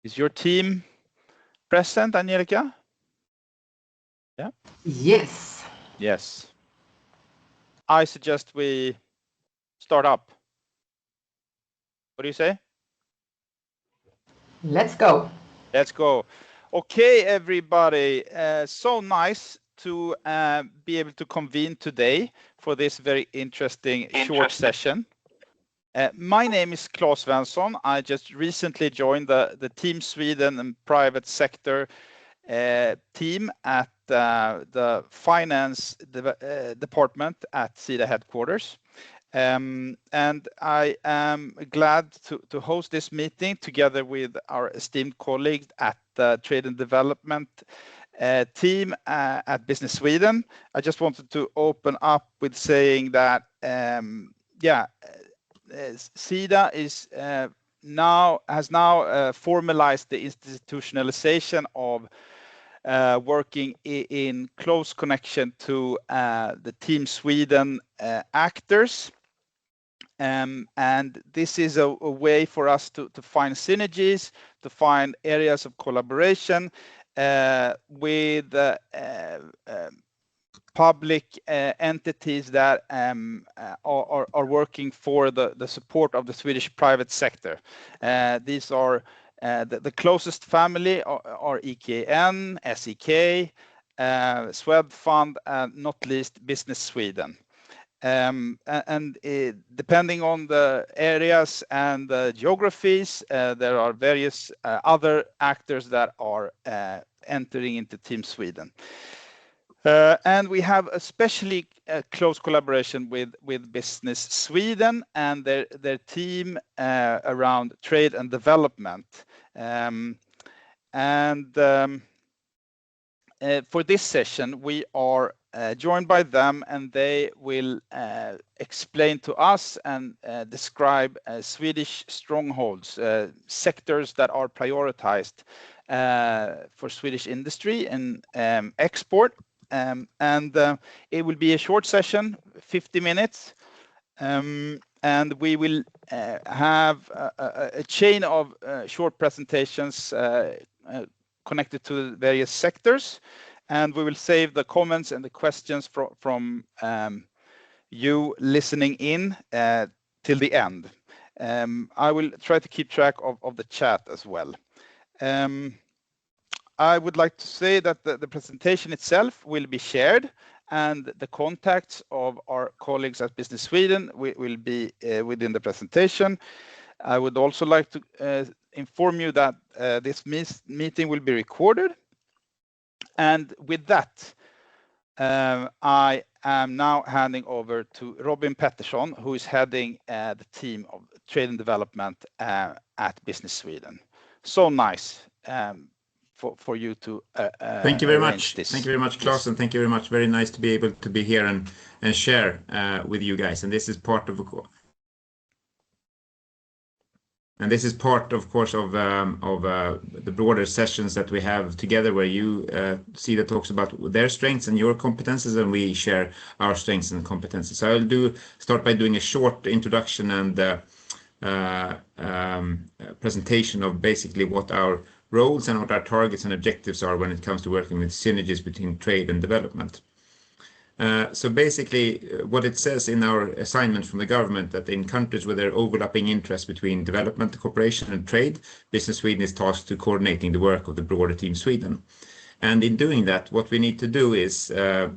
Is your team present, Angelica? Yeah. Yes. Yes. I suggest we start up. What do you say? Let's go. Let's go. Okay, everybody. So nice to be able to convene today for this very interesting short session. My name is Claes Svensson. I just recently joined the Team Sweden and private sector team at the finance department at Sida headquarters. And I am glad to host this meeting together with our esteemed colleagues at the Trade and Development team at Business Sweden. I just wanted to open up with saying that, Sida is has now formalized the institutionalization of working in close connection to the Team Sweden actors. And this is a way for us to find synergies, to find areas of collaboration with public entities that are working for the support of the Swedish private sector. These are the closest family are EKN, SEK, Swedfund, and not least Business Sweden. Depending on the areas and the geographies, there are various other actors that are entering into Team Sweden. And we have especially close collaboration with Business Sweden and their team around trade and development. For this session, we are joined by them, and they will explain to us and describe Swedish strongholds, sectors that are prioritized for Swedish industry and export. It will be a short session, 50 minutes, and we will have a chain of short presentations connected to the various sectors, and we will save the comments and the questions from you listening in till the end. I will try to keep track of the chat as well. I would like to say that the presentation itself will be shared, and the contacts of our colleagues at Business Sweden will be within the presentation. I would also like to inform you that this meeting will be recorded. And with that, I am now handing over to Robin Pettersson, who is heading the team of Trade and Development at Business Sweden. So nice for you to thank you very much. Thank you very much, Claes, and thank you very much. Very nice to be able to be here and share with you guys. And this is part of course, of the broader sessions that we have together, where you see that talks about their strengths and your competences, and we share our strengths and competences. So I'll start by doing a short introduction and presentation of basically what our roles and what our targets and objectives are when it comes to working with synergies between trade and development. So basically, what it says in our assignment from the government, that in countries where there are overlapping interests between development, cooperation, and trade, Business Sweden is tasked to coordinating the work of the broader Team Sweden. And in doing that, what we need to do is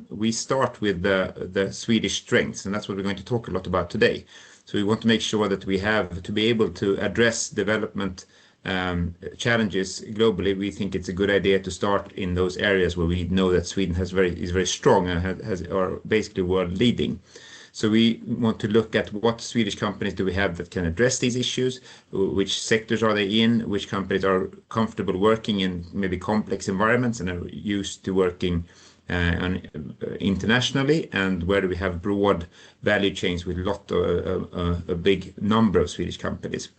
we start with the Swedish strengths, and that's what we're going to talk a lot about today. So we want to make sure that we have to be able to address development challenges globally. We think it's a good idea to start in those areas where we know that Sweden is very strong and are basically world leading. So we want to look at what Swedish companies do we have that can address these issues, which sectors are they in, which companies are comfortable working in maybe complex environments and are used to working internationally, and where do we have broad value chains with a big number of Swedish companies.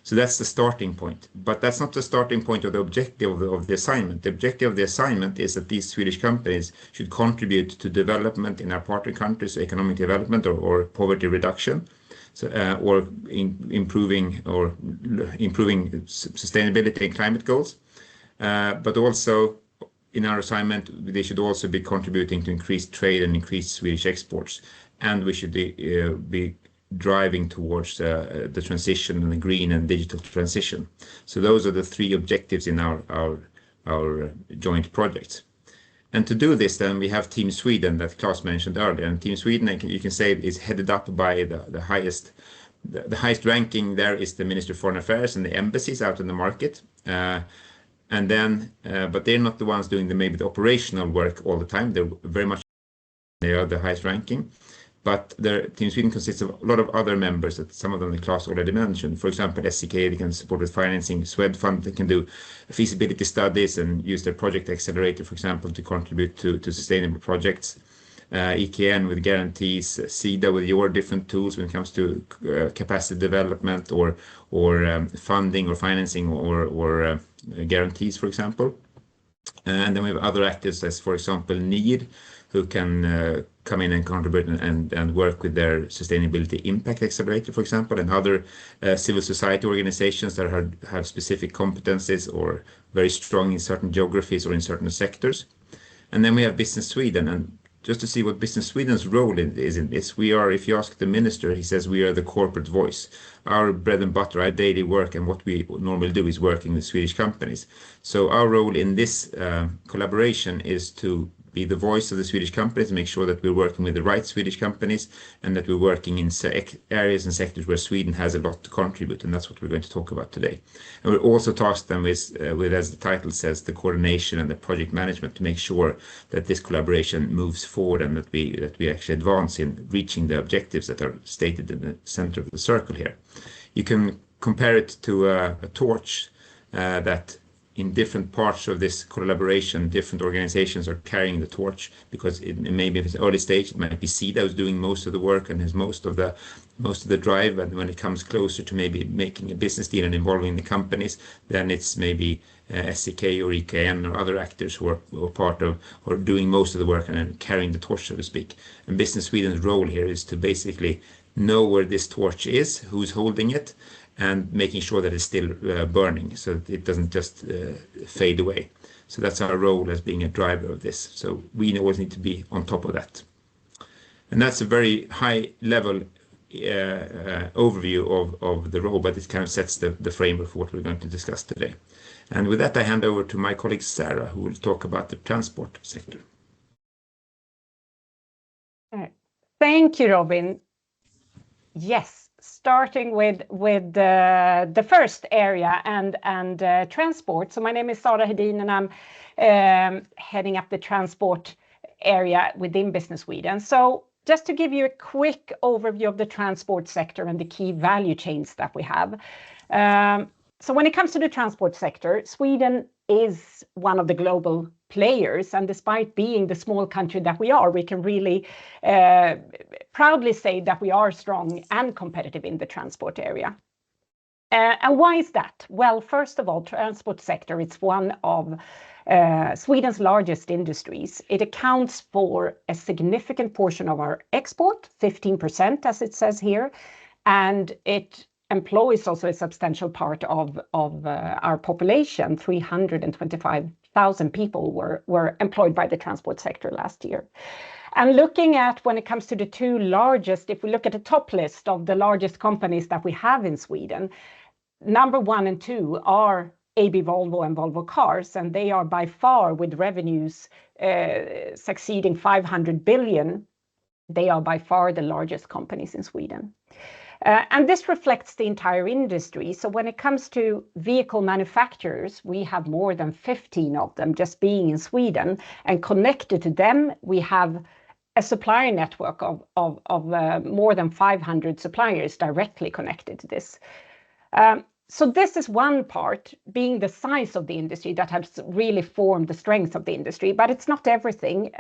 So that's the starting point, but that's not the starting point or the objective of the assignment. The objective of the assignment is that these Swedish companies should contribute to development in our partner countries, economic development or poverty reduction. or improving sustainability and climate goals. But also in our assignment, they should also be contributing to increased trade and increased Swedish exports. And we should be driving towards the transition and the green and digital transition. So those are the three objectives in our joint projects. And to do this, then we have Team Sweden that Claes mentioned earlier. And Team Sweden, you can say, is headed up by the highest ranking there is the Minister of Foreign Affairs and the embassies out in the market. And then, but they're not the ones doing maybe the operational work all the time. They are the highest ranking. But Team Sweden consists of a lot of other members, that some of them the Claes already mentioned. For example, SEK, they can support with financing. Swedfund, they can do feasibility studies and use their project accelerator, for example, to contribute to sustainable projects. EKN with guarantees, SIDA with your different tools when it comes to capacity development or funding or financing or guarantees, for example. And then we have other actors as, for example, NIR, who can come in and contribute and work with their sustainability impact accelerator, for example, and other civil society organizations that have specific competencies or very strong in certain geographies or in certain sectors. And then we have Business Sweden. And just to see what Business Sweden's role is in this, we are, if you ask the minister, he says we are the corporate voice. Our bread and butter, our daily work, and what we normally do is working with Swedish companies. So our role in this collaboration is to be the voice of the Swedish companies, make sure that we're working with the right Swedish companies and that we're working in areas and sectors where Sweden has a lot to contribute. And that's what we're going to talk about today. And we're also tasked them with, as the title says, the coordination and the project management to make sure that this collaboration moves forward and that we actually advance in reaching the objectives that are stated in the center of the circle here. You can compare it to a torch that in different parts of this collaboration, different organizations are carrying the torch, because maybe if it's early stage, it might be SIDA who's doing most of the work and has most of the drive. And when it comes closer to maybe making a business deal and involving the companies, then it's maybe SEK or EKN or other actors who are part of or doing most of the work and carrying the torch, so to speak. And Business Sweden's role here is to basically know where this torch is, who's holding it, and making sure that it's still burning, so that it doesn't just fade away. So that's our role as being a driver of this. So we always need to be on top of that. And that's a very high level overview of the role, but it kind of sets the framework for what we're going to discuss today. And with that, I hand over to my colleague Sarah, who will talk about the transport sector. Thank you, Robin. Yes. Starting with the first area and transport. So my name is Sara Hedin and I'm heading up the transport area within Business Sweden. So just to give you a quick overview of the transport sector and the key value chains that we have. So when it comes to the transport sector, Sweden is one of the global players, and despite being the small country that we are, we can really proudly say that we are strong and competitive in the transport area. And why is that? Well, first of all, transport sector, it's one of Sweden's largest industries. It accounts for a significant portion of our export, 15%, as it says here, and it employs also a substantial part of our population. 325,000 people were employed by the transport sector last year. And looking at when it comes to the two largest, if we look at the top list of the largest companies that we have in Sweden, number 1 and 2 are AB Volvo and Volvo Cars, and they are by far, with revenues succeeding 500 billion, they are by far the largest companies in Sweden. And this reflects the entire industry. So when it comes to vehicle manufacturers, we have more than 15 of them just being in Sweden, and connected to them, we have a supplier network of more than 500 suppliers directly connected to this. So this is one part, being the size of the industry, that has really formed the strength of the industry, but it's not everything.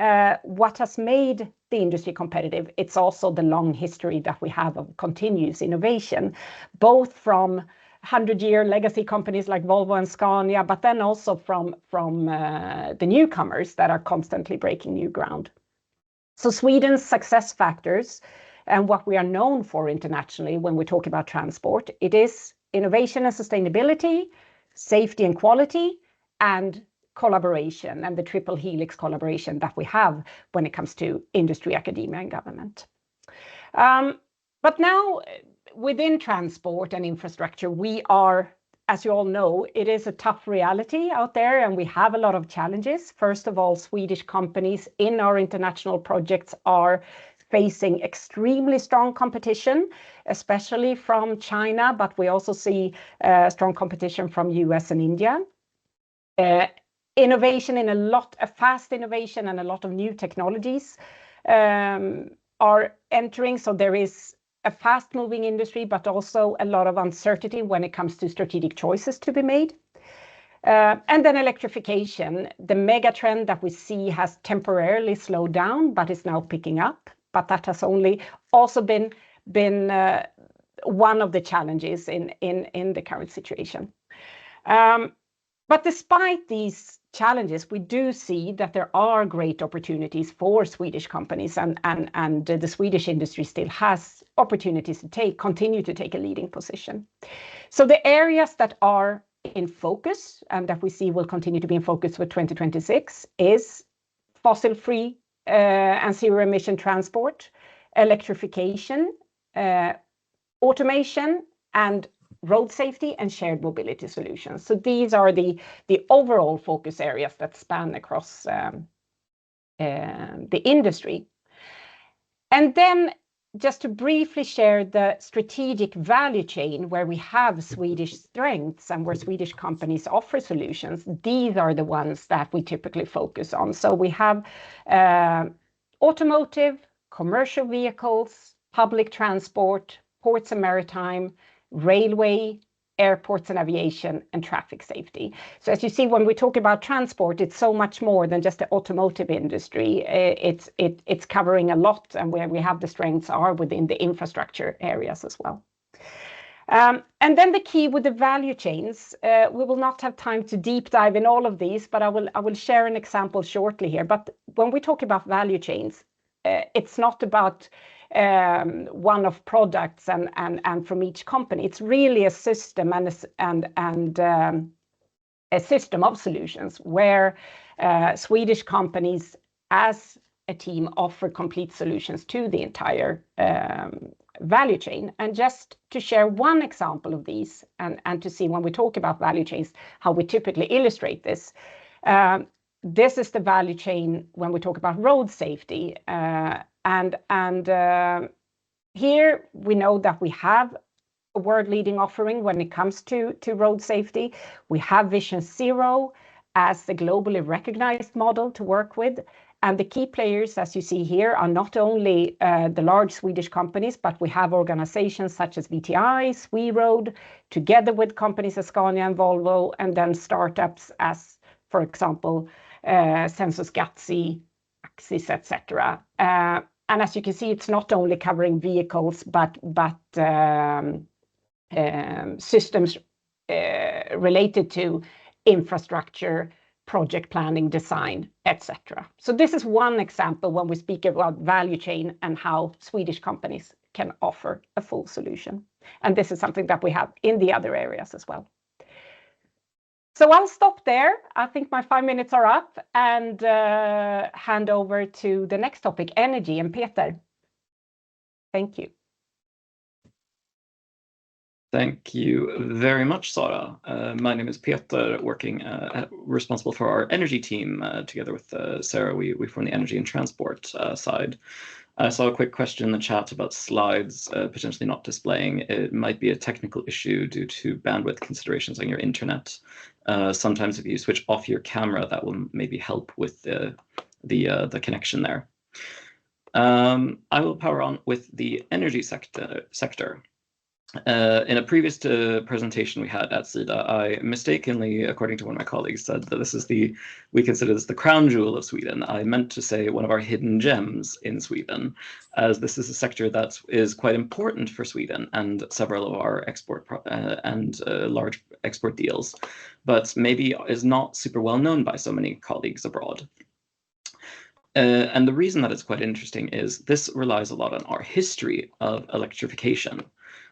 What has made the industry competitive, it's also the long history that we have of continuous innovation, both from 100-year legacy companies like Volvo and Scania, but then also from the newcomers that are constantly breaking new ground. So Sweden's success factors and what we are known for internationally when we talk about transport. It is innovation and sustainability, safety and quality, and collaboration, and the triple helix collaboration that we have when it comes to industry, academia, and government. But now within transport and infrastructure, we are, as you all know, it is a tough reality out there, and we have a lot of challenges. First of all, Swedish companies in our international projects are facing extremely strong competition, especially from China, but we also see strong competition from US and India. Innovation in fast innovation and a lot of new technologies are entering. So there is a fast-moving industry, but also a lot of uncertainty when it comes to strategic choices to be made. And then electrification, the mega trend that we see has temporarily slowed down, but is now picking up. But that has only also been one of the challenges in the current situation. But despite these challenges, we do see that there are great opportunities for Swedish companies, and the Swedish industry still has opportunities to continue to take a leading position. So the areas that are in focus and that we see will continue to be in focus for 2026 is fossil-free and zero-emission transport, electrification, automation, and road safety and shared mobility solutions. So these are the overall focus areas that span across the industry. And then just to briefly share the strategic value chain where we have Swedish strengths and where Swedish companies offer solutions, these are the ones that we typically focus on. So we have automotive, commercial vehicles, public transport, ports and maritime, railway, airports and aviation, and traffic safety. So as you see, when we talk about transport, it's so much more than just the automotive industry. It's covering a lot, and where we have the strengths are within the infrastructure areas as well. And then the key with the value chains, we will not have time to deep dive in all of these, but I will share an example shortly here. But when we talk about value chains, it's not about one-off products and from each company. It's really a system and a system of solutions where Swedish companies as a team offer complete solutions to the entire value chain. And just to share one example of these and to see when we talk about value chains, how we typically illustrate this. This is the value chain when we talk about road safety. And here we know that we have a world-leading offering when it comes to road safety. We have Vision Zero as the globally recognized model to work with. And the key players, as you see here, are not only the large Swedish companies, but we have organizations such as VTI, SweRoad, together with companies as Scania and Volvo, and then startups as, for example, Sensus Gatsi, Axis, etc. And as you can see, it's not only covering vehicles, but systems related to infrastructure, project planning, design, etc. So this is one example when we speak about value chain and how Swedish companies can offer a full solution. And this is something that we have in the other areas as well. So I'll stop there. I think my 5 minutes are up and hand over to the next topic, energy, and Peter. Thank you. Thank you very much, Sara. My name is Peter, responsible for our energy team together with Sarah. We form the energy and transport side. I saw a quick question in the chat about slides potentially not displaying. It might be a technical issue due to bandwidth considerations on your internet. Sometimes if you switch off your camera, that will maybe help with the connection there. I will power on with the energy sector. In a previous presentation we had at SIDA, I mistakenly, according to one of my colleagues, said that we consider this the crown jewel of Sweden. I meant to say one of our hidden gems in Sweden, as this is a sector that is quite important for Sweden and several of our export and large export deals, but maybe is not super well known by so many colleagues abroad. And the reason that it's quite interesting is this relies a lot on our history of electrification.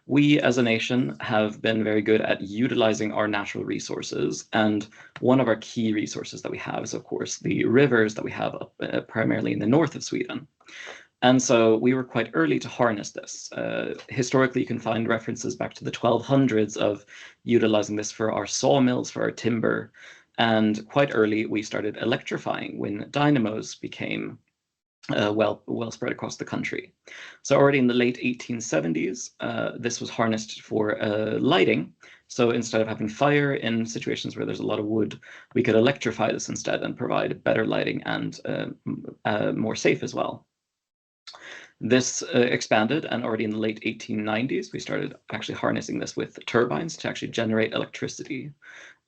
We as a nation have been very good at utilizing our natural resources, and one of our key resources that we have is, of course, the rivers that we have up, primarily in the north of Sweden. And so we were quite early to harness this. Historically, you can find references back to the 1200s of utilizing this for our sawmills, for our timber. And quite early, we started electrifying when dynamos became well spread across the country. So already in the late 1870s, this was harnessed for lighting. So instead of having fire in situations where there's a lot of wood, we could electrify this instead and provide better lighting and more safe as well. This expanded, and already in the late 1890s, we started actually harnessing this with turbines to actually generate electricity.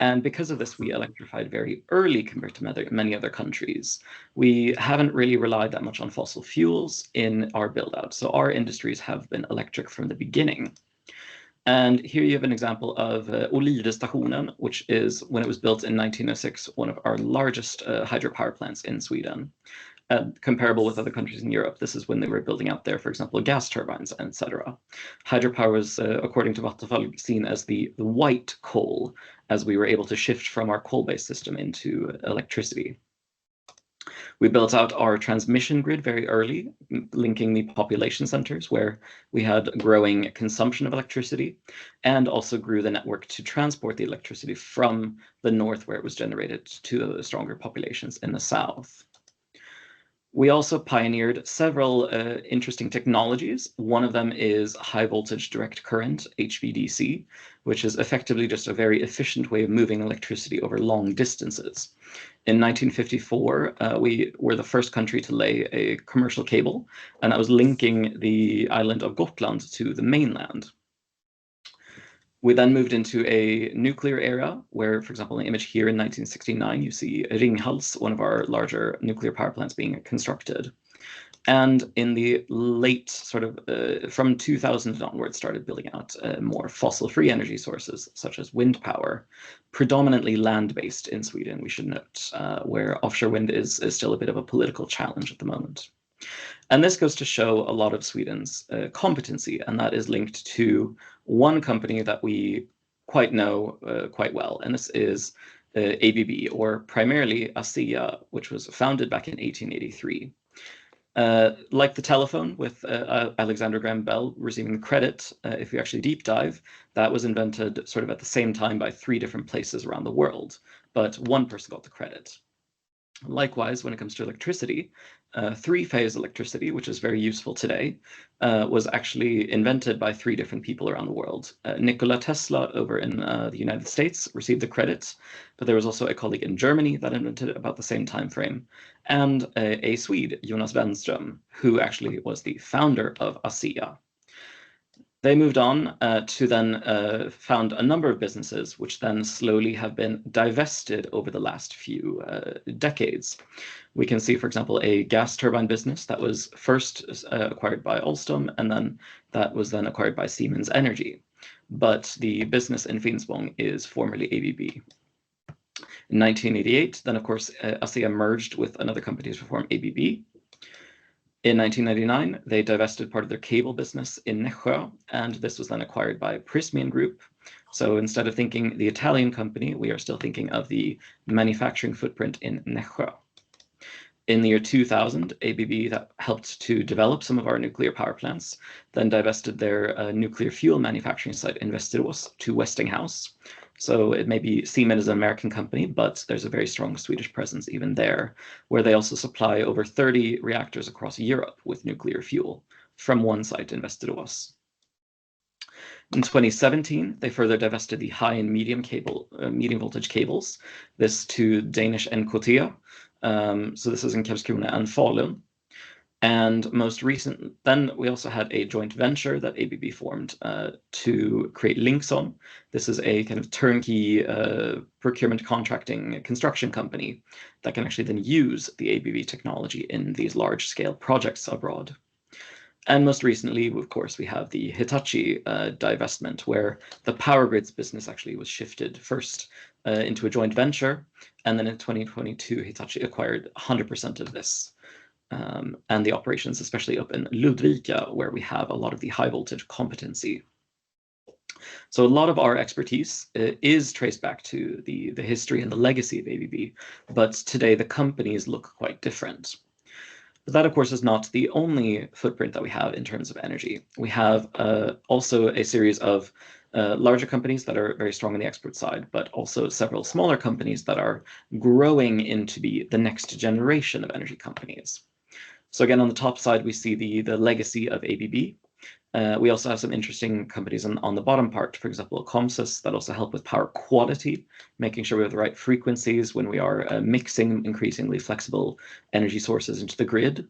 And because of this, we electrified very early compared to many other countries. We haven't really relied that much on fossil fuels in our build-out. So our industries have been electric from the beginning. And here you have an example of Olidestationen, which is, when it was built in 1906, one of our largest hydropower plants in Sweden. Comparable with other countries in Europe. This is when they were building out there, for example, gas turbines, etc. Hydropower was, according to Vattenfall, seen as the white coal, as we were able to shift from our coal-based system into electricity. We built out our transmission grid very early, linking the population centers where we had growing consumption of electricity, and also grew the network to transport the electricity from the north, where it was generated, to the stronger populations in the south. We also pioneered several interesting technologies. One of them is high voltage direct current, HVDC, which is effectively just a very efficient way of moving electricity over long distances. In 1954, we were the first country to lay a commercial cable, and that was linking the island of Gotland to the mainland. We then moved into a nuclear era where, for example, in the image here in 1969, you see Ringhals, one of our larger nuclear power plants, being constructed. And in the late from 2000 onwards, started building out more fossil-free energy sources, such as wind power, predominantly land-based in Sweden, we should note, where offshore wind is still a bit of a political challenge at the moment. And this goes to show a lot of Sweden's competency, and that is linked to one company that we know quite well, and this is ABB, or primarily ASEA, which was founded back in 1883. Like the telephone, with Alexander Graham Bell receiving the credit, if you actually deep dive, that was invented sort of at the same time by 3 different places around the world, but one person got the credit. Likewise, when it comes to electricity, 3-phase electricity, which is very useful today, was actually invented by 3 different people around the world. Nikola Tesla over in the United States received the credit, but there was also a colleague in Germany that invented it about the same time frame, and a Swede, Jonas Wenström, who actually was the founder of ASEA. They moved on to then found a number of businesses, which then slowly have been divested over the last few decades. We can see, for example, a gas turbine business that was first acquired by Alstom, and then that was then acquired by Siemens Energy. But the business in Finspång is formerly ABB. In 1988, then, of course, ASEA merged with another company to form ABB. In 1999, they divested part of their cable business in Nässjö, and this was then acquired by Prysmian Group. So instead of thinking the Italian company, we are still thinking of the manufacturing footprint in Nässjö. In the year 2000, ABB, that helped to develop some of our nuclear power plants, then divested their nuclear fuel manufacturing site in Västerås to Westinghouse. So it may be seen as an American company, but there's a very strong Swedish presence even there, where they also supply over 30 reactors across Europe with nuclear fuel from one site in Västerås. In 2017, they further divested the high and medium voltage cables, this to Danish NKT. So this is in Karlskrona and Falun. And most recent, then we also had a joint venture that ABB formed to create Linkson. This is a kind of turnkey procurement contracting construction company that can actually then use the ABB technology in these large scale projects abroad. And most recently, of course, we have the Hitachi divestment, where the power grids business actually was shifted first into a joint venture. And then in 2022, Hitachi acquired 100% of this. and the operations, especially up in Ludvika, where we have a lot of the high voltage competency. So a lot of our expertise is traced back to the history and the legacy of ABB, but today the companies look quite different. But that, of course, is not the only footprint that we have in terms of energy. We have also a series of larger companies that are very strong on the export side, but also several smaller companies that are growing into the next generation of energy companies. So again, on the top side, we see the legacy of ABB. We also have some interesting companies on the bottom part, for example, Comsys, that also help with power quality, making sure we have the right frequencies when we are mixing increasingly flexible energy sources into the grid.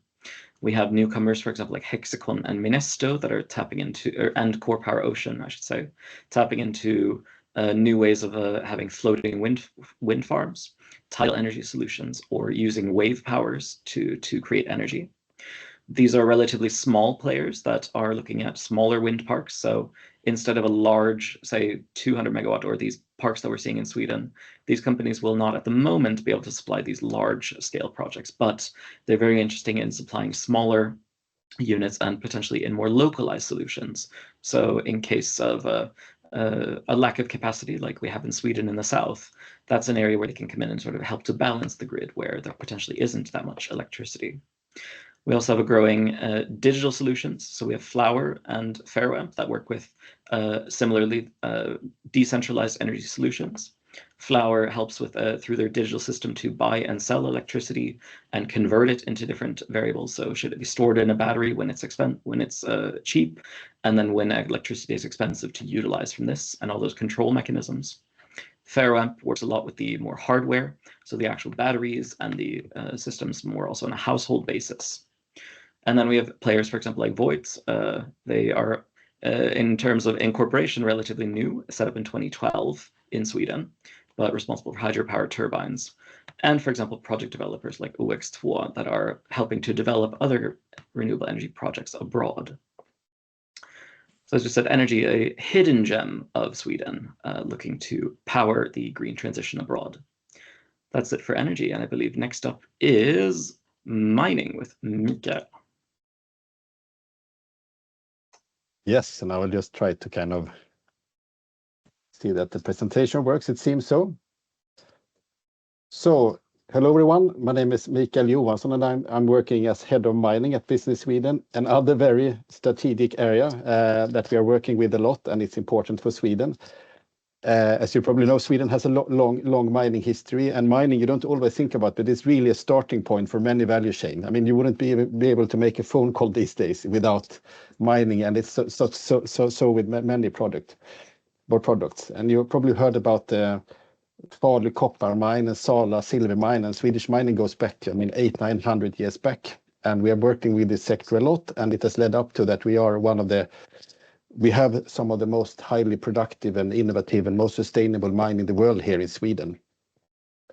We have newcomers, for example, like Hexicon and Minesto that are tapping into, and Core Power Ocean, I should say, tapping into new ways of having floating wind farms, tidal energy solutions, or using wave powers to create energy. These are relatively small players that are looking at smaller wind parks. So instead of a large, say, 200 megawatt, or these parks that we're seeing in Sweden, these companies will not at the moment be able to supply these large scale projects, but they're very interesting in supplying smaller units and potentially in more localized solutions. So in case of a lack of capacity like we have in Sweden in the south, that's an area where they can come in and sort of help to balance the grid where there potentially isn't that much electricity. We also have a growing digital solutions. So we have Flower and Ferroamp that work with similarly decentralized energy solutions. Flower helps with through their digital system to buy and sell electricity and convert it into different variables. So should it be stored in a battery when it's cheap, and then when electricity is expensive to utilize from this and all those control mechanisms. Ferroamp works a lot with the more hardware, so the actual batteries and the systems more also on a household basis. And then we have players, for example, like Voigt. They are, in terms of incorporation, relatively new, set up in 2012 in Sweden, but responsible for hydropower turbines. And, for example, project developers like OX2 that are helping to develop other renewable energy projects abroad. So as I said, energy, a hidden gem of Sweden, looking to power the green transition abroad. That's it for energy, and I believe next up is mining with Mikael. Yes, and I will just try to kind of see that the presentation works. It seems so. So, hello everyone. My name is Mikael Johansson, and I'm working as head of mining at Business Sweden, another very strategic area that we are working with a lot, and it's important for Sweden. As you probably know, Sweden has a long mining history, and mining you don't always think about, but it's really a starting point for many value chain. I mean, you wouldn't be able to make a phone call these days without mining, and it's so with many products. And you probably heard about the Falu copper mine and Sala silver mine, and Swedish mining goes back, I mean, 800-900 years back, and we are working with this sector a lot, and it has led up to that we are we have some of the most highly productive and innovative and most sustainable mine in the world here in Sweden.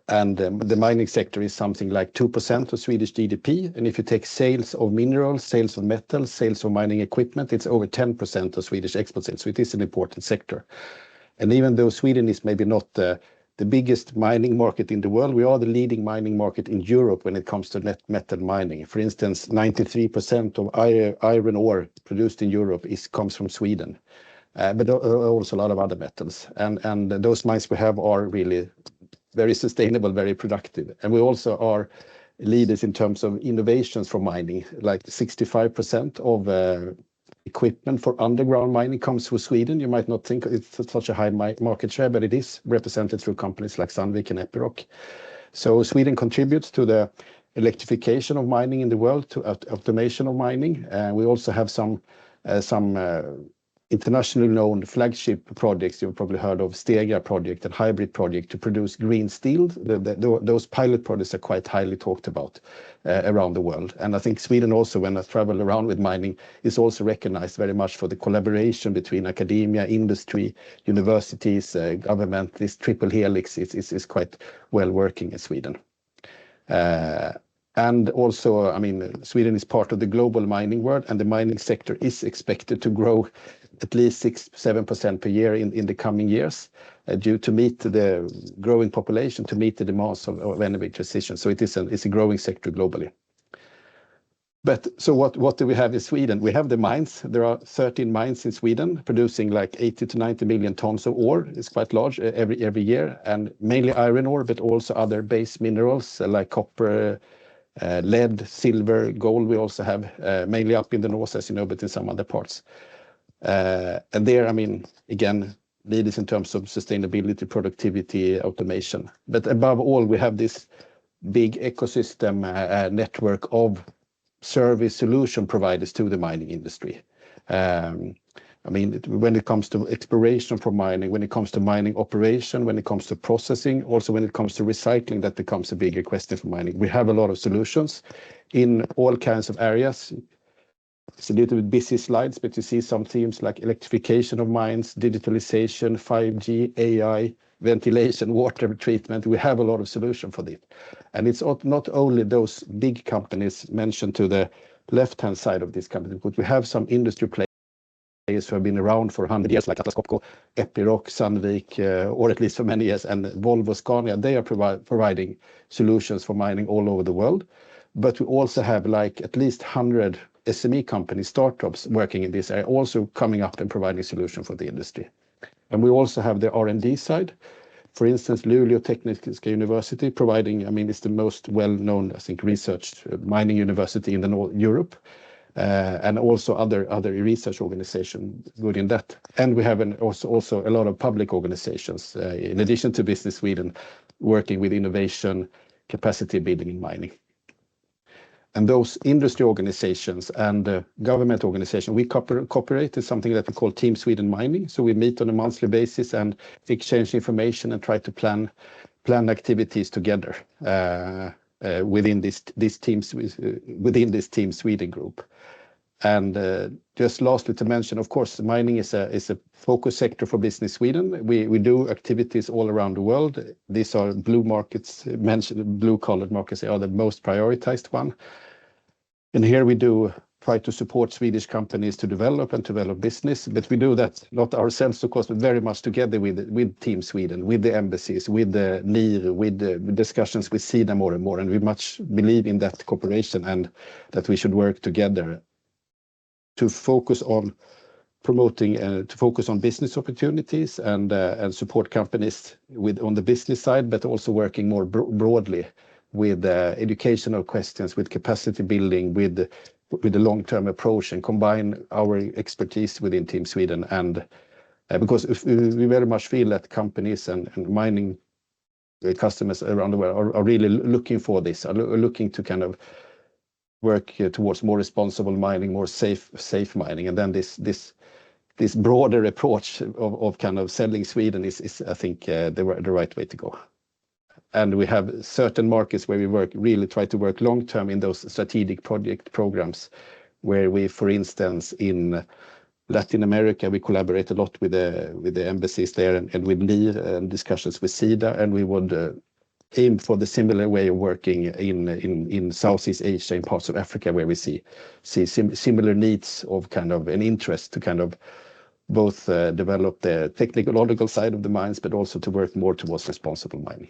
And the mining sector is something like 2% of Swedish GDP. And if you take sales of minerals, sales of metals, sales of mining equipment, it's over 10% of Swedish export sales. So it is an important sector. And even though Sweden is maybe not the biggest mining market in the world, we are the leading mining market in Europe when it comes to net metal mining. For instance, 93% of iron ore produced in Europe comes from Sweden, but also a lot of other metals. And those mines we have are really very sustainable, very productive. And we also are leaders in terms of innovations for mining, like 65% of equipment for underground mining comes from Sweden. You might not think it's such a high market share, but it is represented through companies like Sandvik and Epiroc. So Sweden contributes to the electrification of mining in the world, to automation of mining. We also have some internationally known flagship projects. You've probably heard of Stegra project and Hybrid project to produce green steel. Those pilot projects are quite highly talked about around the world. And I think Sweden also, when I travel around with mining, is also recognized very much for the collaboration between academia, industry, universities, government. This triple helix is quite well working in Sweden. And also, I mean, Sweden is part of the global mining world, and the mining sector is expected to grow at least 6-7% per year in the coming years due to meet the growing population, to meet the demands of energy transition. So it's a growing sector globally. But so what do we have in Sweden? We have the mines. There are 13 mines in Sweden producing like 80 to 90 million tons of ore. It's quite large every year, and mainly iron ore, but also other base minerals like copper, lead, silver, gold. We also have mainly up in the north, as you know, but in some other parts. And there, I mean, again, leaders in terms of sustainability, productivity, automation. But above all, we have this big ecosystem network of service solution providers to the mining industry. I mean, when it comes to exploration for mining, when it comes to mining operation, when it comes to processing, also when it comes to recycling, that becomes a bigger question for mining. We have a lot of solutions in all kinds of areas. It's a little bit busy slides, but you see some themes like electrification of mines, digitalization, 5G, AI, ventilation, water treatment. We have a lot of solution for this. And it's not only those big companies mentioned to the left-hand side of this company, but we have some industry players who have been around for 100 years, like Atlas Copco, Epiroc, Sandvik, or at least for many years, and Volvo, Scania. They are providing solutions for mining all over the world. But we also have like at least 100 SME companies, startups working in this area, also coming up and providing solution for the industry. And we also have the R&D side. For instance, Luleå Technical University providing, I mean, it's the most well-known, I think, research mining university in the North Europe, and also other research organizations good in that. And we have also a lot of public organizations, in addition to Business Sweden, working with innovation, capacity building in mining. And those industry organizations and government organizations, we cooperate in something that we call Team Sweden Mining. So we meet on a monthly basis and exchange information and try to plan activities together within this Team Sweden group. And just lastly to mention, of course, mining is a focus sector for Business Sweden. We do activities all around the world. These are blue markets, mentioned blue-collared markets. They are the most prioritized one. And here we do try to support Swedish companies to develop business, but we do that not ourselves, of course, but very much together with Team Sweden, with the embassies, with the NIR, with the discussions with SIDA more and more. And we much believe in that cooperation and that we should work together to focus on promoting, to focus on business opportunities and support companies on the business side, but also working more broadly with educational questions, with capacity building, with the long-term approach, and combine our expertise within Team Sweden. And because we very much feel that companies and mining customers around the world are really looking for this, are looking to kind of work towards more responsible mining, more safe mining. And then this broader approach of kind of selling Sweden is I think, the right way to go. And we have certain markets where we really try to work long-term in those strategic programs, where we, for instance, in Latin America, we collaborate a lot with the embassies there and with NIR and discussions with SIDA, and we would aim for the similar way of working in Southeast Asia, in parts of Africa, where we see similar needs of kind of an interest to kind of both develop the technological side of the mines, but also to work more towards responsible mining.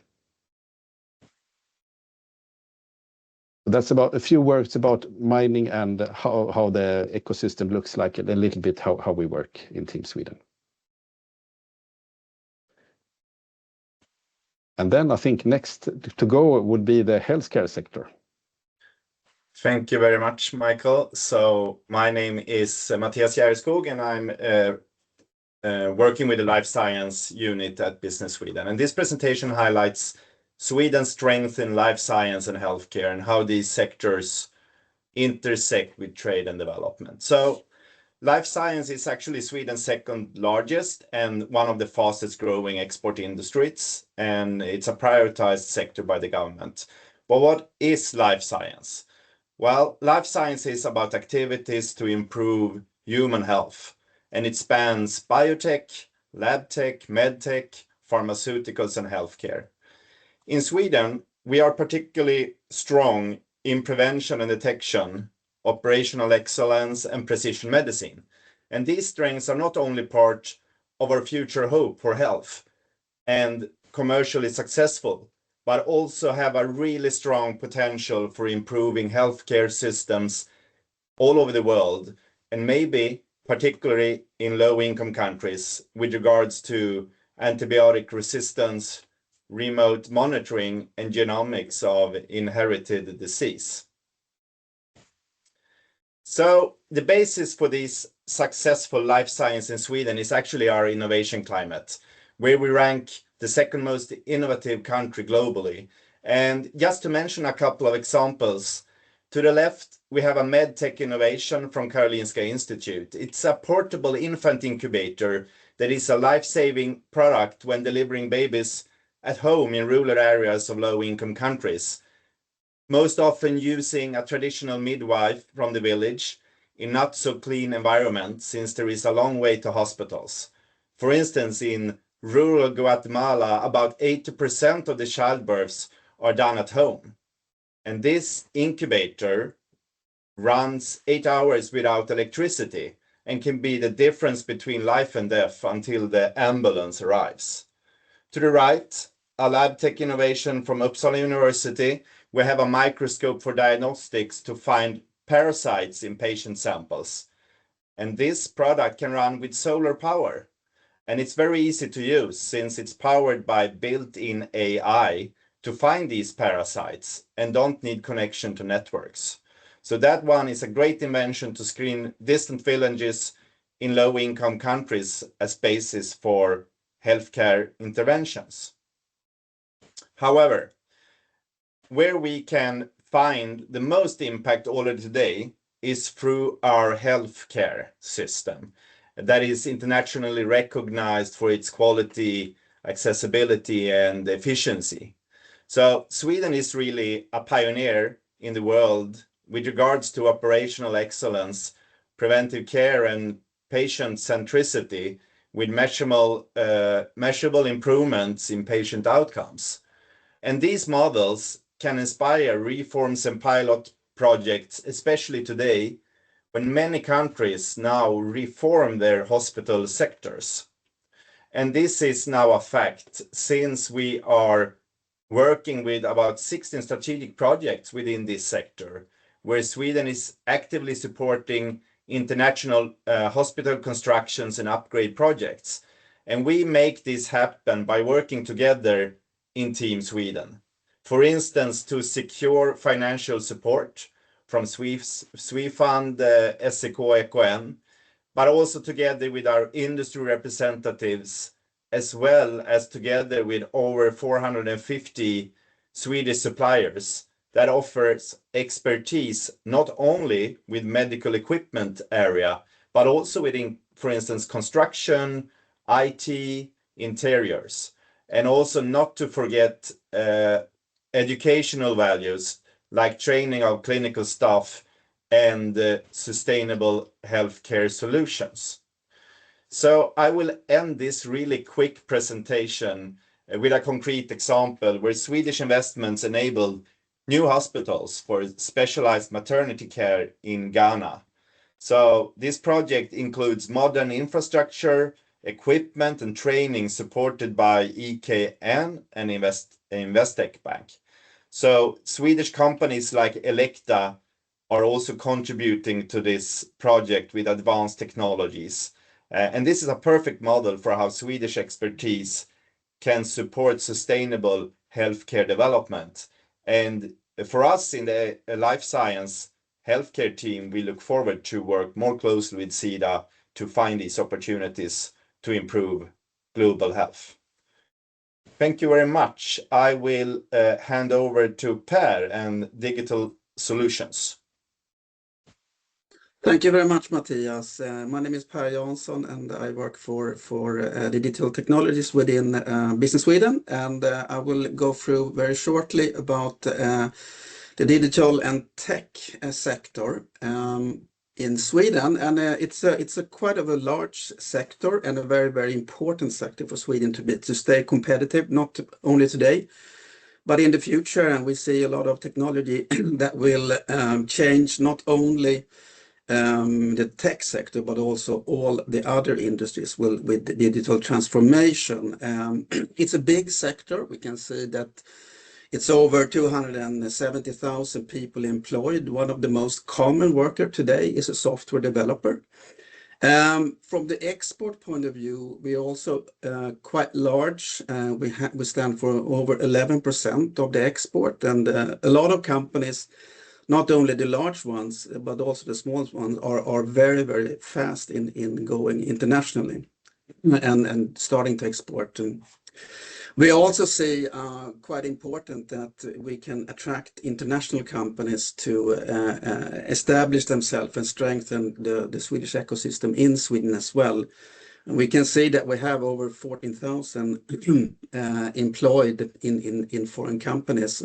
That's about a few words about mining and how the ecosystem looks like, and a little bit how we work in Team Sweden. And then I think next to go would be the healthcare sector. Thank you very much, Michael. So my name is Mattias Järskog, and I'm working with the life science unit at Business Sweden. And this presentation highlights Sweden's strength in life science and healthcare, and how these sectors intersect with trade and development. So life science is actually Sweden's second largest and one of the fastest growing export industries, and it's a prioritized sector by the government. But what is life science? Well, life science is about activities to improve human health, and it spans biotech, lab tech, medtech, pharmaceuticals, and healthcare. In Sweden, we are particularly strong in prevention and detection, operational excellence, and precision medicine. And these strengths are not only part of our future hope for health and commercially successful, but also have a really strong potential for improving healthcare systems all over the world, and maybe particularly in low-income countries with regards to antibiotic resistance, remote monitoring, and genomics of inherited disease. So the basis for this successful life science in Sweden is actually our innovation climate, where we rank the second most innovative country globally. And just to mention a couple of examples, to the left, we have a medtech innovation from Karolinska Institute. It's a portable infant incubator that is a life-saving product when delivering babies at home in rural areas of low-income countries, most often using a traditional midwife from the village in not so clean environment, since there is a long way to hospitals. For instance, in rural Guatemala, about 80% of the childbirths are done at home. And this incubator runs 8 hours without electricity and can be the difference between life and death until the ambulance arrives. To the right, a lab tech innovation from Uppsala University. We have a microscope for diagnostics to find parasites in patient samples. And this product can run with solar power. And it's very easy to use since it's powered by built-in AI to find these parasites and don't need connection to networks. So that one is a great invention to screen distant villages in low-income countries as basis for healthcare interventions. However, where we can find the most impact already today is through our healthcare system that is internationally recognized for its quality, accessibility, and efficiency. So Sweden is really a pioneer in the world with regards to operational excellence, preventive care, and patient centricity with measurable improvements in patient outcomes. And these models can inspire reforms and pilot projects, especially today, when many countries now reform their hospital sectors. And this is now a fact, since we are working with about 16 strategic projects within this sector, where Sweden is actively supporting international hospital constructions and upgrade projects. And we make this happen by working together in Team Sweden. For instance, to secure financial support from Swefund, SEK, EKN, but also together with our industry representatives, as well as together with over 450 Swedish suppliers that offers expertise not only with medical equipment area, but also within, for instance, construction, IT, interiors, and also not to forget educational values like training of clinical staff and sustainable healthcare solutions. So I will end this really quick presentation with a concrete example where Swedish investments enabled new hospitals for specialized maternity care in Ghana. So this project includes modern infrastructure, equipment, and training supported by EKN and Investec Bank. So Swedish companies like Elekta are also contributing to this project with advanced technologies. And this is a perfect model for how Swedish expertise can support sustainable healthcare development. And for us in the life science healthcare team, we look forward to work more closely with SIDA to find these opportunities to improve global health. Thank you very much. I will hand over to Per and Digital Solutions. Thank you very much, Matthias. My name is Per Jansson, and I work for digital technologies within Business Sweden. And I will go through very shortly about the digital and tech sector in Sweden. And it's a quite of a large sector and a very, very important sector for Sweden to stay competitive, not only today, but in the future. And we see a lot of technology that will change not only the tech sector, but also all the other industries with the digital transformation. It's a big sector. We can see that It's over 270,000 people employed. One of the most common worker today is a software developer. From the export point of view, we also quite large. We stand for over 11% of the export, and a lot of companies, not only the large ones, but also the small ones, are very, very fast in going internationally and starting to export. And we also see quite important that we can attract international companies to establish themselves and strengthen the Swedish ecosystem in Sweden as well. And we can see that we have over 14,000 employed in foreign companies.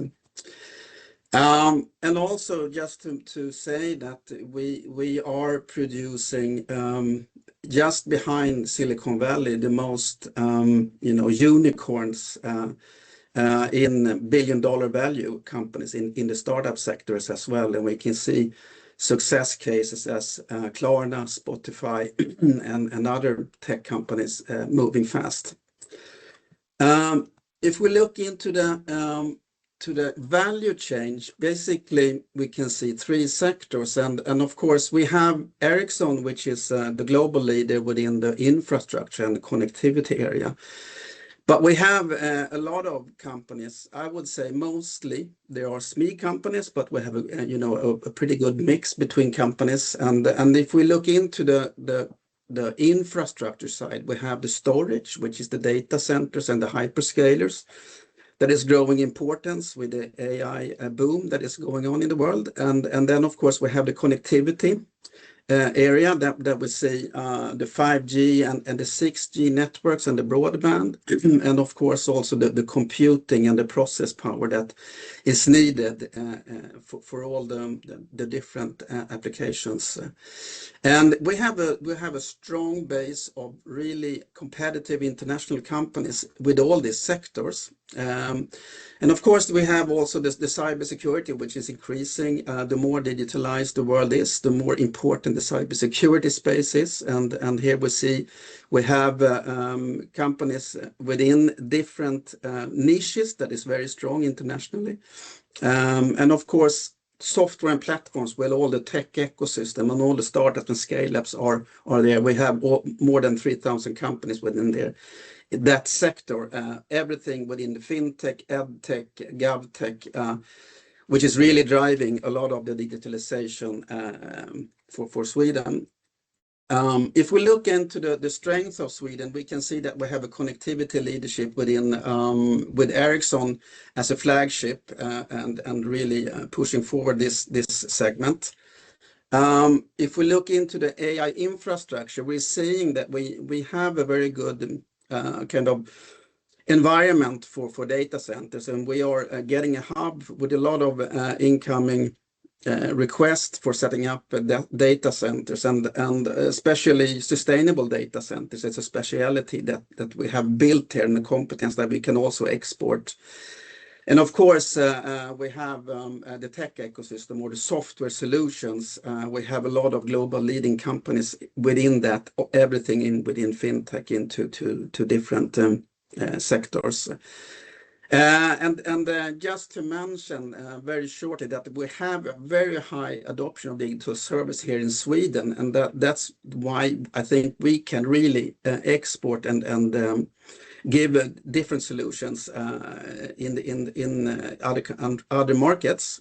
And also just to say that we are producing just behind Silicon Valley the most unicorns in billion-dollar value companies in the startup sectors as well. And we can see success cases as Klarna, Spotify, and other tech companies moving fast. If we look into the value chain, basically we can see three sectors, and of course we have Ericsson, which is the global leader within the infrastructure and connectivity area. But we have a lot of companies. I would say mostly there are SME companies, but we have a pretty good mix between companies. And if we look into the infrastructure side, we have the storage, which is the data centers and the hyperscalers. That is growing importance with the AI boom that is going on in the world. And then, of course, we have the connectivity area that we see the 5G and the 6G networks and the broadband. And, of course, also the computing and the process power that is needed for all the different applications. And we have a strong base of really competitive international companies with all these sectors. And of course, we have also the cybersecurity, which is increasing. The more digitalized the world is, the more important the cybersecurity space is. And here we have companies within different niches that is very strong internationally. And of course, software and platforms with all the tech ecosystem and all the startups and scale-ups are there. We have more than 3,000 companies within there. That sector, everything within the fintech, edtech, govtech, which is really driving a lot of the digitalization for Sweden. If we look into the strength of Sweden, we can see that we have a connectivity leadership with Ericsson as a flagship and really pushing forward this segment. If we look into the AI infrastructure, we're seeing that we have a very good kind of environment for data centers, and we are getting a hub with a lot of incoming requests for setting up data centers and especially sustainable data centers. It's a speciality that we have built here and the competence that we can also export. And of course, we have the tech ecosystem or the software solutions. We have a lot of global leading companies within that, everything within fintech into different sectors. And just to mention very shortly that we have a very high adoption of digital service here in Sweden, and that's why I think we can really export and give different solutions in other markets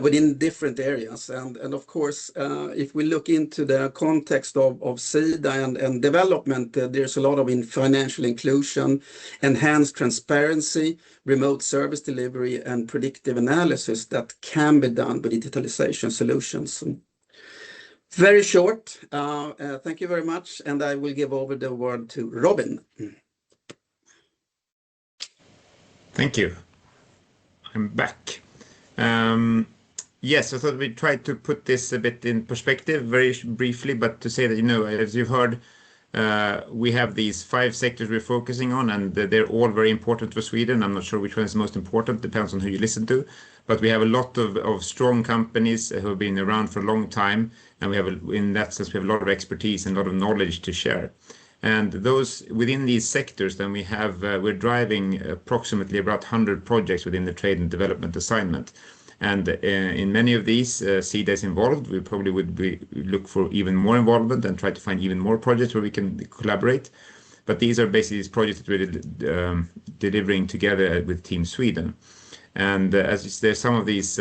within different areas. And of course, if we look into the context of SIDA and development, there's a lot of financial inclusion, enhanced transparency, remote service delivery, and predictive analysis that can be done with digitalization solutions. Very short. Thank you very much. And I will give over the word to Robin. Thank you. I'm back. Yes, I thought we'd try to put this a bit in perspective very briefly, but to say that, as you've heard, we have these 5 sectors we're focusing on, and they're all very important for Sweden. I'm not sure which one is most important, depends on who you listen to. But we have a lot of strong companies who have been around for a long time, and in that sense, we have a lot of expertise and a lot of knowledge to share. And those within these sectors, then we have we're driving approximately about 100 projects within the trade and development assignment. And in many of these, SIDA is involved. We probably would look for even more involvement and try to find even more projects where we can collaborate. But these are basically these projects that we're delivering together with Team Sweden. And as there's some of these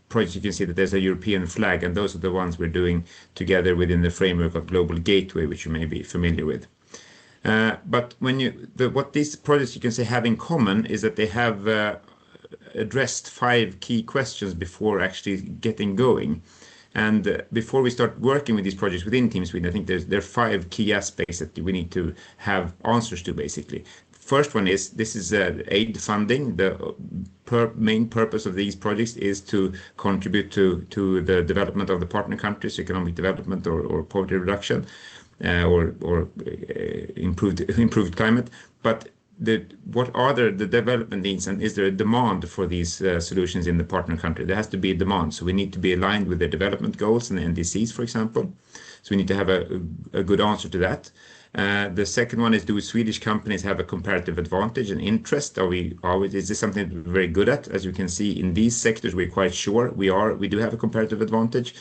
projects, you can see that there's a European flag, and those are the ones we're doing together within the framework of Global Gateway, which you may be familiar with. But what these projects you can say have in common is that they have addressed 5 key questions before actually getting going. And before we start working with these projects within Team Sweden, I think there are 5 key aspects that we need to have answers to, basically. First one is, this is aid funding. The main purpose of these projects is to contribute to the development of the partner countries, economic development or poverty reduction, or improved climate. But what are the development needs, and is there a demand for these solutions in the partner country? There has to be a demand, so we need to be aligned with the development goals and the NDCs, for example. So we need to have a good answer to that. The second one is, do Swedish companies have a comparative advantage and interest? Is this something that we're very good at? As you can see, in these sectors, we're quite sure we do have a comparative advantage.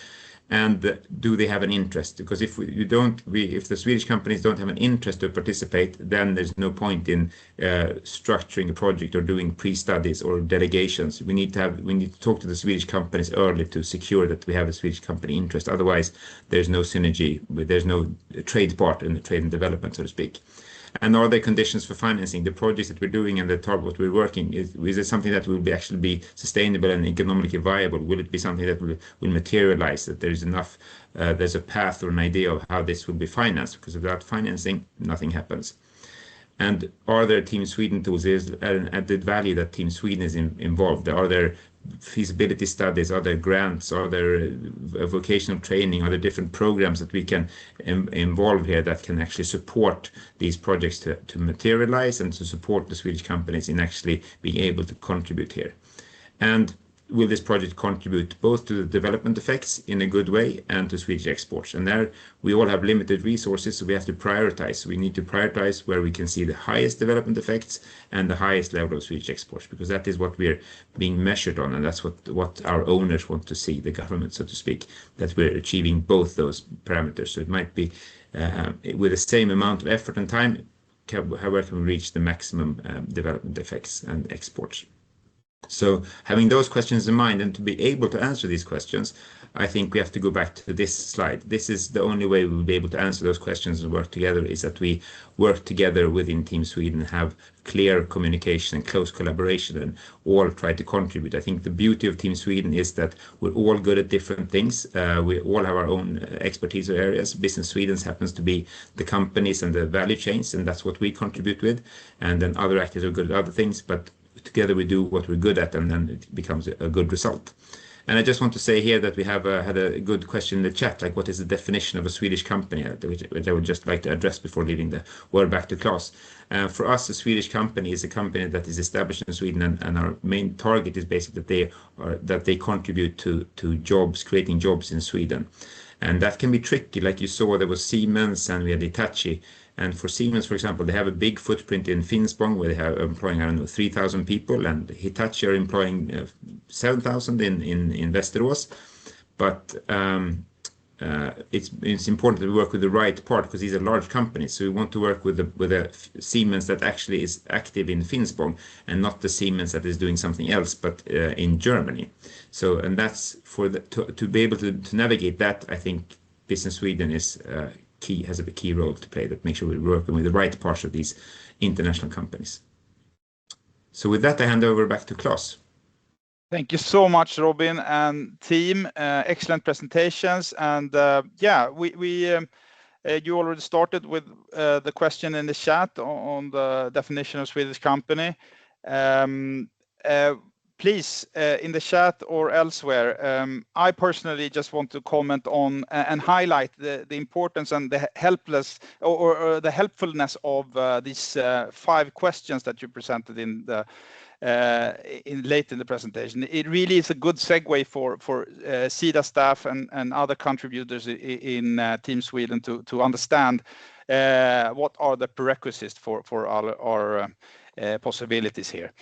And do they have an interest? Because if the Swedish companies don't have an interest to participate, then there's no point in structuring a project or doing pre-studies or delegations. We need to talk to the Swedish companies early to secure that we have a Swedish company interest. Otherwise, there's no synergy. There's no trade part in the trade and development, so to speak. And are there conditions for financing the projects that we're doing and the target what we're working? Is it something that will actually be sustainable and economically viable? Will it be something that will materialize, that there's enough, there's a path or an idea of how this will be financed? Because without financing, nothing happens. And are there Team Sweden tools? Is an added value that Team Sweden is involved? Are there feasibility studies? Are there grants? Are there vocational training? Are there different programs that we can involve here that can actually support these projects to materialize and to support the Swedish companies in actually being able to contribute here? And will this project contribute both to the development effects in a good way and to Swedish exports? And there we all have limited resources, so we have to prioritize. We need to prioritize where we can see the highest development effects and the highest level of Swedish exports, because that is what we're being measured on, and that's what our owners want to see, the government, so to speak, that we're achieving both those parameters. So it might be with the same amount of effort and time, however can we reach the maximum development effects and exports. So having those questions in mind and to be able to answer these questions, I think we have to go back to this slide. This is the only way we will be able to answer those questions and work together, is that we work together within Team Sweden, have clear communication and close collaboration, and all try to contribute. I think the beauty of Team Sweden is that we're all good at different things. We all have our own expertise or areas. Business Sweden happens to be the companies and the value chains, and that's what we contribute with. And then other actors are good at other things, but together we do what we're good at, and then it becomes a good result. And I just want to say here that we have had a good question in the chat, like what is the definition of a Swedish company, which I would just like to address before leaving the word back to Claes. For us, a Swedish company is a company that is established in Sweden, and our main target is basically that they contribute to jobs, creating jobs in Sweden. And that can be tricky. Like you saw, there was Siemens and we had Hitachi. And for Siemens, for example, they have a big footprint in Finspång where they have employing, 3,000 people, and Hitachi are employing 7,000 in Västerås. But it's important that we work with the right part, because these are large companies. So we want to work with a Siemens that actually is active in Finspång, and not the Siemens that is doing something else, but in Germany. So, and that's to be able to navigate that. I think Business Sweden has a key role to play, that make sure we're working with the right parts of these international companies. So with that, I hand over back to Claes. Thank you so much, Robin and team. Excellent presentations. And you already started with the question in the chat on the definition of Swedish company. please, in the chat or elsewhere, I personally just want to comment on and highlight the importance and the helpfulness of these 5 questions that you presented in late in the presentation. It really is a good segue for SIDA staff and other contributors in Team Sweden to understand what are the prerequisites for our possibilities here.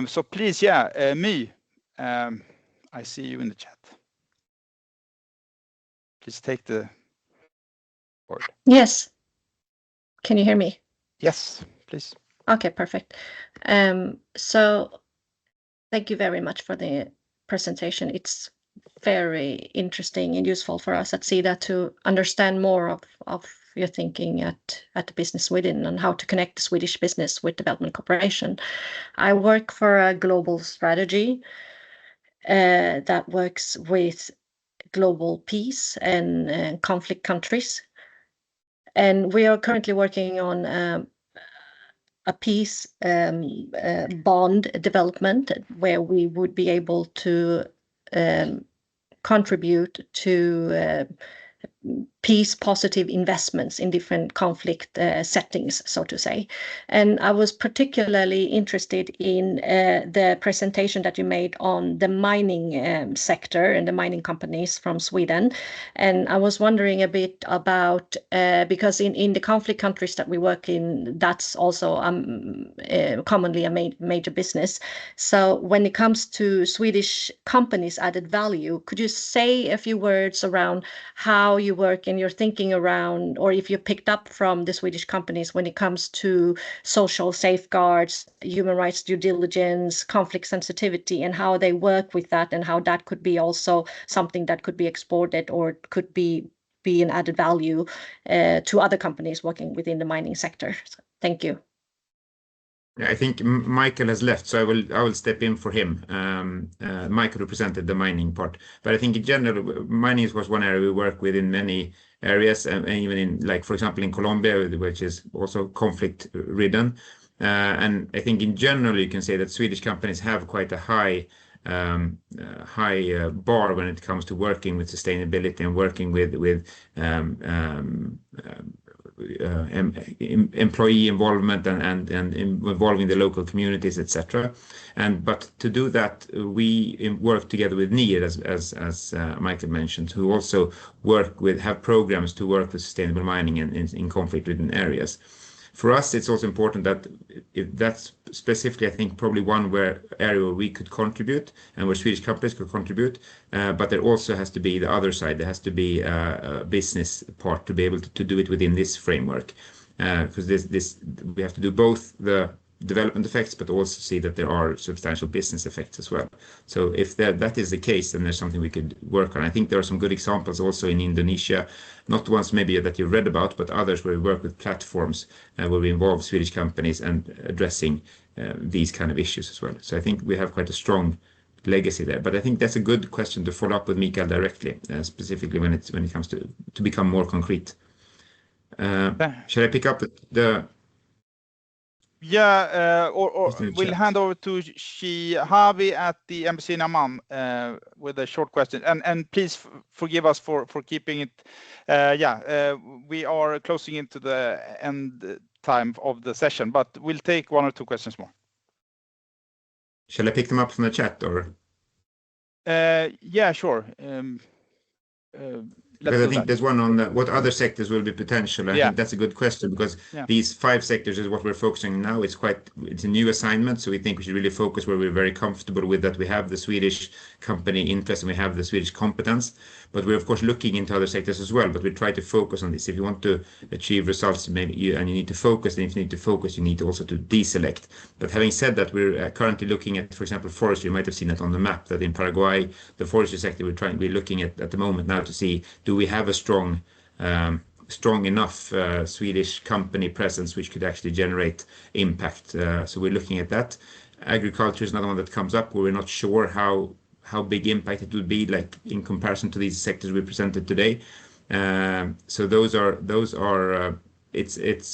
So please, My, I see you in the chat. Please take the word. Yes. Can you hear me? Yes, please. Okay, perfect. So thank you very much for the presentation. It's very interesting and useful for us at SIDA to understand more of your thinking at Business Sweden and how to connect the Swedish business with development cooperation. I work for a global strategy that works with global peace and conflict countries. And we are currently working on a peace bond development where we would be able to contribute to peace positive investments in different conflict settings, so to say. And I was particularly interested in the presentation that you made on the mining sector and the mining companies from Sweden. And I was wondering a bit about, because in the conflict countries that we work in, that's also commonly a major business. So when it comes to Swedish companies' added value, could you say a few words around how you work and your thinking around, or if you picked up from the Swedish companies when it comes to social safeguards, human rights due diligence, conflict sensitivity, and how they work with that, and how that could be also something that could be exported or could be an added value to other companies working within the mining sector. So, thank you. I think Michael has left, so I will step in for him. Michael represented the mining part, but I think in general, mining was one area we work with in many areas, and even in, like, for example, in Colombia, which is also conflict ridden. And I think in general, you can say that Swedish companies have quite a high bar when it comes to working with sustainability and working with employee involvement and involving the local communities, etc. But to do that, we work together with NIR, as Michael mentioned, who also have programs to work with sustainable mining in conflict-ridden areas. For us, it's also important that that's specifically, I think, probably one area where we could contribute and where Swedish companies could contribute. But there also has to be the other side. There has to be a business part to be able to do it within this framework. Because we have to do both the development effects, but also see that there are substantial business effects as well. So if that is the case, then there's something we could work on. I think there are some good examples also in Indonesia, not ones maybe that you read about, but others where we work with platforms where we involve Swedish companies and addressing these kind of issues as well. So I think we have quite a strong legacy there. But I think that's a good question to follow up with Mikael directly, specifically when it comes to become more concrete. Shall I pick up the or we'll hand over to Shihabi at the Embassy in Amman with a short question. And please forgive us for keeping it. We are closing into the end time of the session, but we'll take 1 or 2 questions more. Shall I pick them up from the chat or? Yeah, sure. Because I think there's one on what other sectors will be potential. I think that's a good question because these 5 sectors is what we're focusing on now. It's a new assignment, so we think we should really focus where we're very comfortable with that. We have the Swedish company interest and we have the Swedish competence, but we're of course looking into other sectors as well. But we try to focus on this. If you want to achieve results, maybe you need to focus, and if you need to focus, you need also to deselect. But having said that, we're currently looking at, for example, forestry. You might have seen it on the map that in Paraguay, the forestry sector we're looking at the moment now to see, do we have a strong enough Swedish company presence which could actually generate impact. So we're looking at that. Agriculture is another one that comes up where we're not sure how big impact it will be, like in comparison to these sectors we presented today. So those are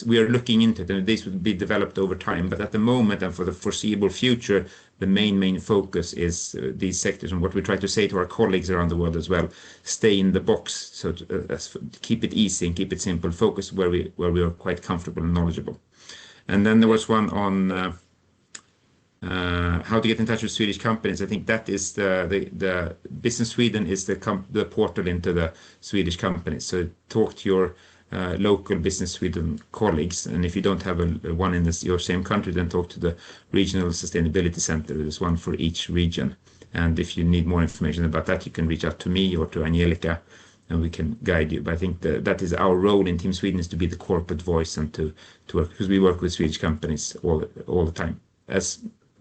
we are looking into it, and these will be developed over time. But at the moment and for the foreseeable future, the main focus is these sectors. And what we try to say to our colleagues around the world as well, stay in the box. So keep it easy and keep it simple. Focus where we are quite comfortable and knowledgeable. And then there was one on how to get in touch with Swedish companies. I think that is the Business Sweden is the portal into the Swedish companies. So talk to your local Business Sweden colleagues, and if you don't have one in your same country, then talk to the regional sustainability center. There's one for each region, and if you need more information about that, you can reach out to me or to Angelica, and we can guide you. But I think that is our role in Team Sweden, is to be the corporate voice and to work, because we work with Swedish companies all the time. As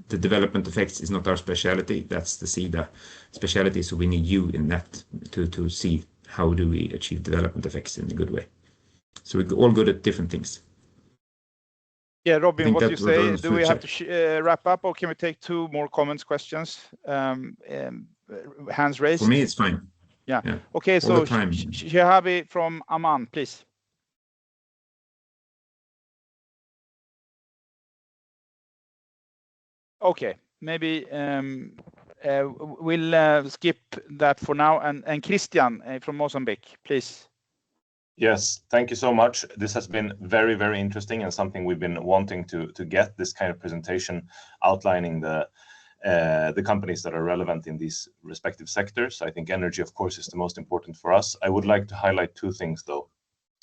the development effects is not our specialty, that's the SIDA specialty. So we need you in that to see how do we achieve development effects in a good way. So we're all good at different things. Yeah, Robin, what do you say? Do we have to wrap up, or can we take 2 more comments, questions? Hands raised. For me, it's fine. Yeah. Okay, so Shahabi from Amman, please. Okay, maybe we'll skip that for now. And Christian from Mozambique, please. Yes, thank you so much. This has been very, very interesting, and something we've been wanting to get this kind of presentation outlining the companies that are relevant in these respective sectors. I think energy, of course, is the most important for us. I would like to highlight 2 things, though.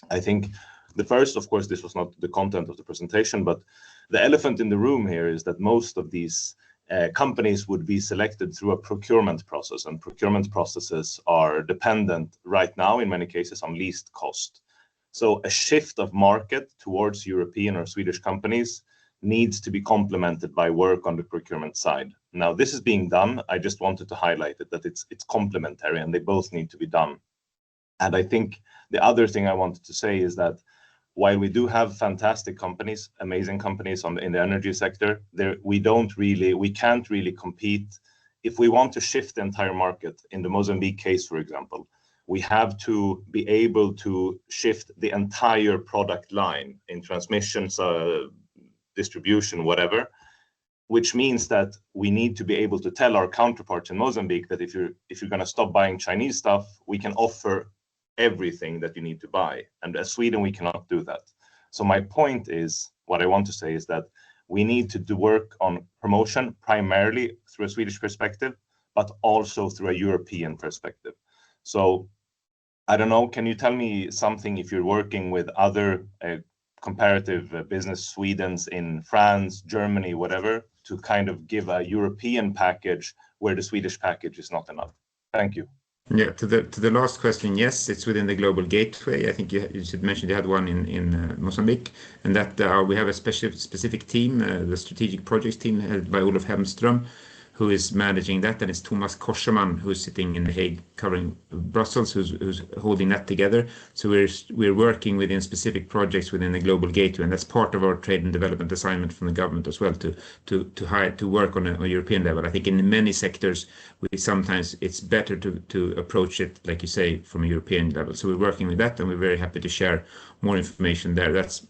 I think the first, of course, this was not the content of the presentation, but the elephant in the room here is that most of these companies would be selected through a procurement process, and procurement processes are dependent right now in many cases on least cost. So a shift of market towards European or Swedish companies needs to be complemented by work on the procurement side. Now, this is being done. I just wanted to highlight it, that it's complementary and they both need to be done. And I think the other thing I wanted to say is that while we do have fantastic companies, amazing companies in the energy sector, we can't really compete. If we want to shift the entire market, in the Mozambique case, for example, we have to be able to shift the entire product line in transmissions, distribution, whatever, which means that we need to be able to tell our counterparts in Mozambique that if you're going to stop buying Chinese stuff, we can offer everything that you need to buy. And as Sweden, we cannot do that. So my point is, what I want to say is that we need to do work on promotion primarily through a Swedish perspective, but also through a European perspective. So I don't know, can you tell me something if you're working with other comparative Business Swedens in France, Germany, whatever, to kind of give a European package where the Swedish package is not enough? Thank you. Yeah, to the last question, yes, it's within the global gateway. I think you should mention you had one in Mozambique, and that we have a specific team, the strategic projects team headed by Olof Hemström, who is managing that, and it's Thomas Korseman, who's sitting in The Hague covering Brussels, who's holding that together. So we're working within specific projects within the global gateway, and that's part of our trade and development assignment from the government as well, to work on a European level. I think in many sectors sometimes it's better to approach it, like you say, from a European level. So we're working with that, and we're very happy to share more information there. That's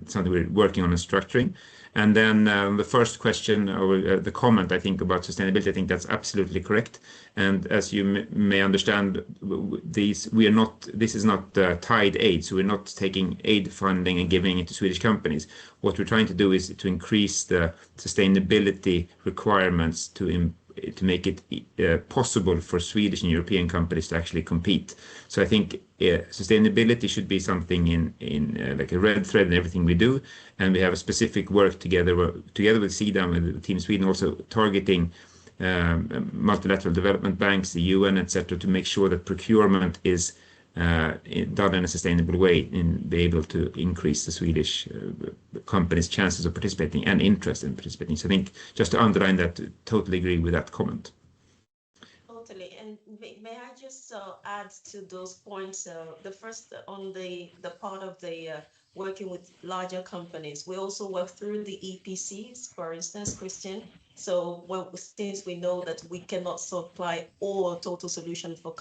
something we're working on and structuring. And then the first question, or the comment, I think, about sustainability, I think that's absolutely correct. And as you may understand, this is not tied aid, so we're not taking aid funding and giving it to Swedish companies. What we're trying to do is to increase the sustainability requirements to make it possible for Swedish and European companies to actually compete. So I think sustainability should be something in like a red thread in everything we do, and we have a specific work together with SIDA and with Team Sweden, also targeting multilateral development banks, the UN, etc., to make sure that procurement is done in a sustainable way and be able to increase the Swedish companies' chances of participating and interest in participating. So I think just to underline that, totally agree with that comment. Totally. And may I just add to those points? The first on the part of the working with larger companies, we also work through the EPCs, for instance, Christian. So since we know that we cannot supply all total solution for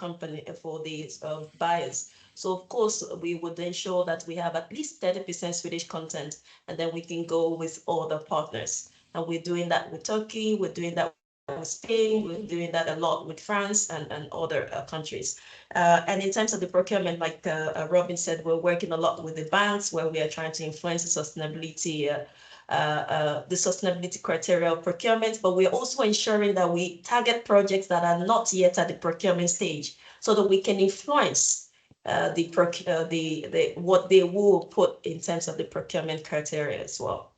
these buyers, so of course we would ensure that we have at least 30% Swedish content, and then we can go with other partners. And we're doing that with Turkey, we're doing that with Spain, we're doing that a lot with France and other countries. And in terms of the procurement, like Robin said, we're working a lot with the banks where we are trying to influence the sustainability criteria of procurement, but we're also ensuring that we target projects that are not yet at the procurement stage so that we can influence what they will put in terms of the procurement criteria as well.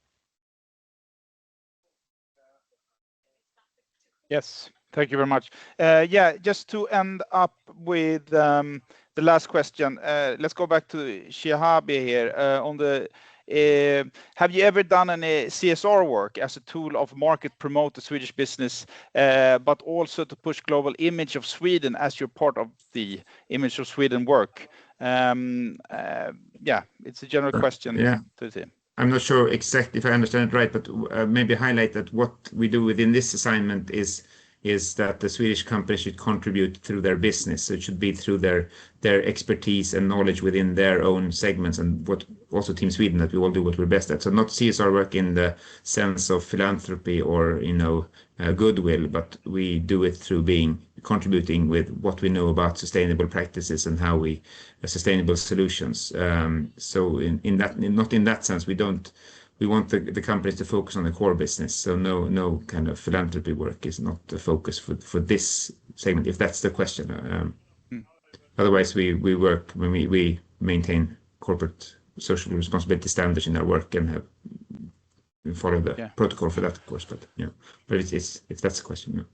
Yes, thank you very much. Yeah, just to end up with the last question, let's go back to Shihabi here on the. Have you ever done any CSR work as a tool of market promote the Swedish business, but also to push global image of Sweden as you're part of the image of Sweden work? Yeah, it's a general question to the team. I'm not sure exactly if I understand it right, but maybe highlight that what we do within this assignment is that the Swedish company should contribute through their business. So it should be through their expertise and knowledge within their own segments, and what also Team Sweden, that we all do what we're best at. So not CSR work in the sense of philanthropy or goodwill, but we do it through contributing with what we know about sustainable practices and how we sustainable solutions. So not in that sense, we want the companies to focus on the core business. So no kind of philanthropy work is not the focus for this segment, if that's the question. Otherwise, we work when we maintain corporate social responsibility standards in our work and follow the protocol for that, of course. But if that's the question. Yeah.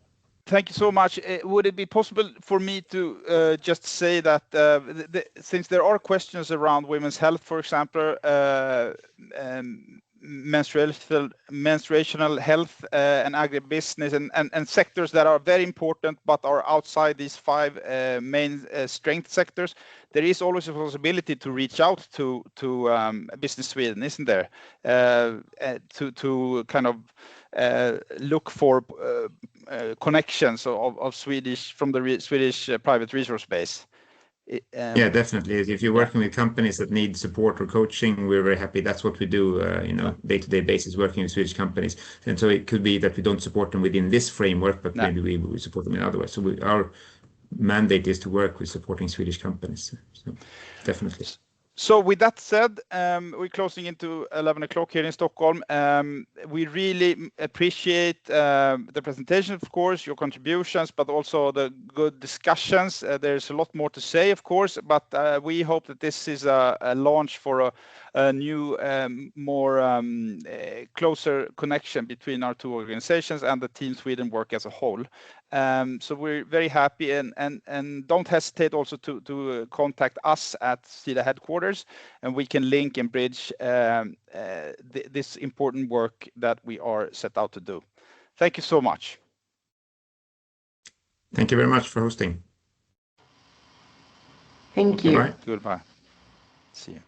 Thank you so much. Would it be possible for me to just say that since there are questions around women's health, for example, menstruational health and agribusiness and sectors that are very important but are outside these 5 main strength sectors, there is always a possibility to reach out to Business Sweden, isn't there? To kind of look for connections of Swedish from the Swedish private resource base. Yeah, definitely. If you're working with companies that need support or coaching, we're very happy. That's what we do, day-to-day basis, working with Swedish companies. And so it could be that we don't support them within this framework, but maybe we support them in other ways. So our mandate is to work with supporting Swedish companies. So definitely. So with that said, we're closing into 11 o'clock here in Stockholm. We really appreciate the presentation, of course, your contributions, but also the good discussions. There's a lot more to say, of course, but we hope that this is a launch for a new, more closer connection between our 2 organizations and the Team Sweden work as a whole. So we're very happy and don't hesitate also to contact us at Sida headquarters, and we can link and bridge this important work that we are set out to do. Thank you so much. Thank you very much for hosting. Thank you. Bye. Goodbye. See you.